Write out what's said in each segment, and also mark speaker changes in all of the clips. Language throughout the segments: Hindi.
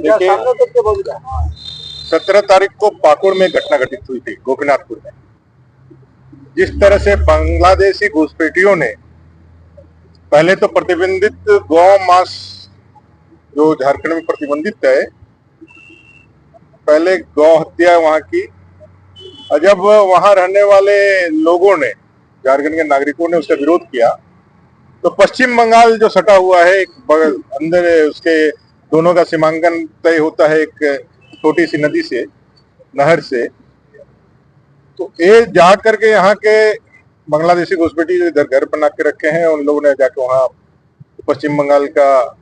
Speaker 1: देखिए 17 तारीख को पाकुड़ में घटना घटित हुई थी गोपीनाथपुर में। जिस तरह से बांग्लादेशी घुसपैठियों ने पहले तो प्रतिबंधित गौ मांस जो झारखंड में प्रतिबंधित है, पहले गौ हत्या वहां की, और जब वहां रहने वाले लोगों ने, झारखंड के नागरिकों ने उसका विरोध किया तो पश्चिम बंगाल जो सटा हुआ है, एक अंदर उसके दोनों का सीमांकन तय होता है एक छोटी सी नदी से, नहर से, तो ये जा करके यहाँ के बांग्लादेशी घुसपैठी जो इधर घर बना के रखे हैं, उन लोगों ने जाके वहाँ पश्चिम बंगाल का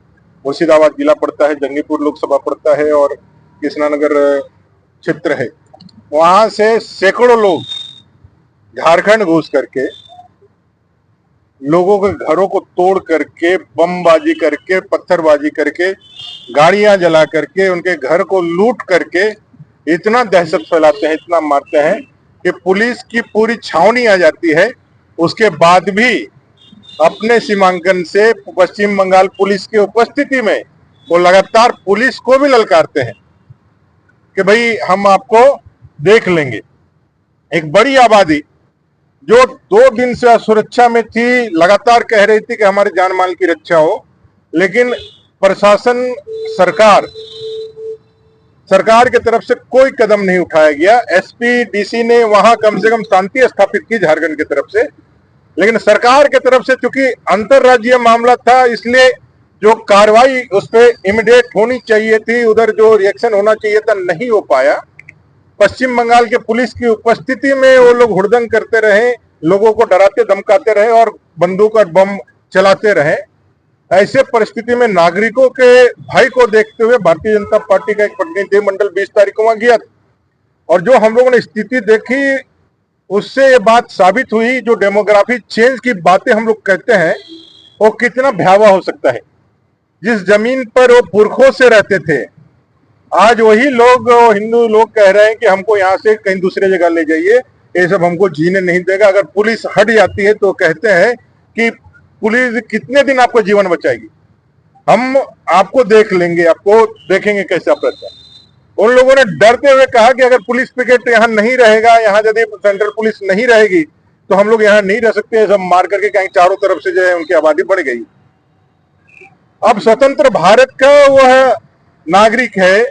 Speaker 1: मुर्शिदाबाद जिला पड़ता है, जंगीपुर लोकसभा पड़ता है और कृष्णानगर क्षेत्र है, वहां से सैकड़ों लोग झारखंड घुस करके लोगों के घरों को तोड़ करके, बमबाजी करके, पत्थरबाजी करके, गाड़ियां जला करके, उनके घर को लूट करके इतना दहशत फैलाते हैं, इतना मारते हैं कि पुलिस की पूरी छावनी आ जाती है। उसके बाद भी अपने सीमांकन से पश्चिम बंगाल पुलिस की उपस्थिति में वो लगातार पुलिस को भी ललकारते हैं कि भाई हम आपको देख लेंगे। एक बड़ी आबादी जो 2 दिन से सुरक्षा में थी, लगातार कह रही थी कि हमारे जान माल की रक्षा हो, लेकिन प्रशासन, सरकार की तरफ से कोई कदम नहीं उठाया गया। एसपी, डीसी ने वहां कम से कम शांति स्थापित की झारखंड की तरफ से, लेकिन सरकार की तरफ से चूंकि अंतरराज्यीय मामला था, इसलिए जो कार्रवाई उस पर इमीडिएट होनी चाहिए थी, उधर जो रिएक्शन होना चाहिए था, नहीं हो पाया। पश्चिम बंगाल के पुलिस की उपस्थिति में वो लोग हुड़दंग करते रहे, लोगों को डराते धमकाते रहे और बंदूक और बम चलाते रहे। ऐसे परिस्थिति में नागरिकों के भय को देखते हुए भारतीय जनता पार्टी का एक प्रतिनिधिमंडल 20 तारीख को वहां गया और जो हम लोगों ने स्थिति देखी, उससे ये बात साबित हुई, जो डेमोग्राफी चेंज की बातें हम लोग कहते हैं वो कितना भयावह हो सकता है। जिस जमीन पर वो पुरखों से रहते थे, आज वही लोग, हिंदू लोग कह रहे हैं कि हमको यहाँ से कहीं दूसरे जगह ले जाइए, ये सब हमको जीने नहीं देगा। अगर पुलिस हट जाती है तो कहते हैं कि पुलिस कितने दिन आपको जीवन बचाएगी, हम आपको देख लेंगे, आपको देखेंगे कैसे आप रहते हैं। उन लोगों ने डरते हुए कहा कि अगर पुलिस पिकेट यहाँ नहीं रहेगा, यहाँ यदि सेंट्रल पुलिस नहीं रहेगी तो हम लोग यहाँ नहीं रह सकते, सब मार करके कहीं चारों तरफ से जो है उनकी आबादी बढ़ गई। अब स्वतंत्र भारत का वह नागरिक है,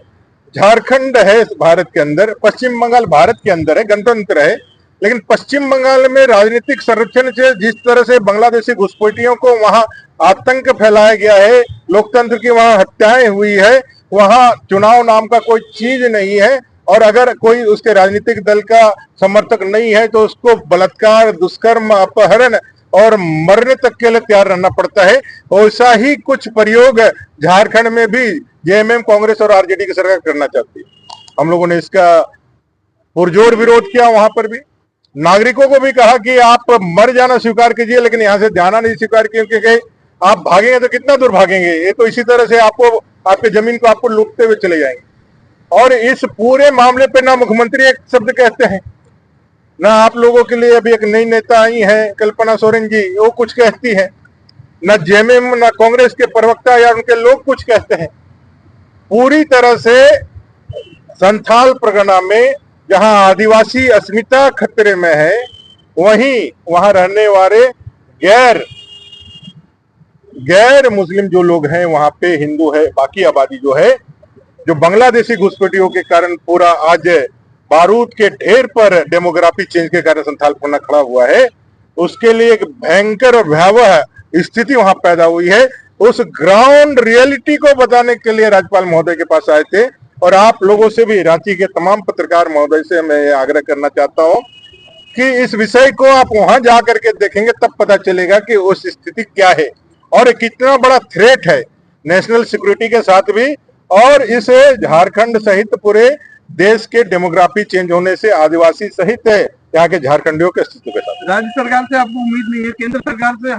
Speaker 1: झारखंड है भारत के अंदर, पश्चिम बंगाल भारत के अंदर है, गणतंत्र है, लेकिन पश्चिम बंगाल में राजनीतिक संरक्षण से जिस तरह से बांग्लादेशी घुसपैठियों को वहां आतंक फैलाया गया है, लोकतंत्र की वहां हत्याएं हुई है, वहां चुनाव नाम का कोई चीज नहीं है, और अगर कोई उसके राजनीतिक दल का समर्थक नहीं है तो उसको बलात्कार, दुष्कर्म, अपहरण और मरने तक के लिए तैयार रहना पड़ता है। वैसा ही कुछ प्रयोग झारखंड में भी जेएमएम, कांग्रेस और आरजेडी की सरकार करना चाहती है। हम लोगों ने इसका पुरजोर विरोध किया, वहां पर भी नागरिकों को भी कहा कि आप मर जाना स्वीकार कीजिए, लेकिन यहां से जाना नहीं स्वीकार कीजिए, क्योंकि आप भागेंगे तो कितना दूर भागेंगे, ये तो इसी तरह से आपको, आपके जमीन को आपको लूटते हुए चले जाएंगे। और इस पूरे मामले पे ना मुख्यमंत्री एक शब्द कहते हैं, ना आप लोगों के लिए अभी एक नई नेता आई है कल्पना सोरेन जी, वो कुछ कहती है, ना जेएमएम, ना कांग्रेस के प्रवक्ता या उनके लोग कुछ कहते हैं। पूरी तरह से संथाल परगना में जहां आदिवासी अस्मिता खतरे में है, वहां रहने वाले गैर मुस्लिम जो लोग हैं, वहां पे हिंदू है, बाकी आबादी जो है, जो बांग्लादेशी घुसपैठियों के कारण पूरा आज बारूद के ढेर पर डेमोग्राफी चेंज के कारण संथाल परगना खड़ा हुआ है, उसके लिए एक भयंकर और भयावह स्थिति वहां पैदा हुई है। उस ग्राउंड रियलिटी को बताने के लिए राज्यपाल महोदय के पास आए थे, और आप लोगों से भी, रांची के तमाम पत्रकार महोदय से मैं आग्रह करना चाहता हूं कि इस विषय को आप वहां जाकर के देखेंगे, तब पता चलेगा कि उस स्थिति क्या है और कितना बड़ा थ्रेट है नेशनल सिक्योरिटी के साथ भी, और इस झारखंड सहित पूरे देश के डेमोग्राफी चेंज होने से आदिवासी सहित यहाँ के झारखंडियों के अस्तित्व के साथ।
Speaker 2: राज्य सरकार से आपको उम्मीद नहीं है, केंद्र सरकार से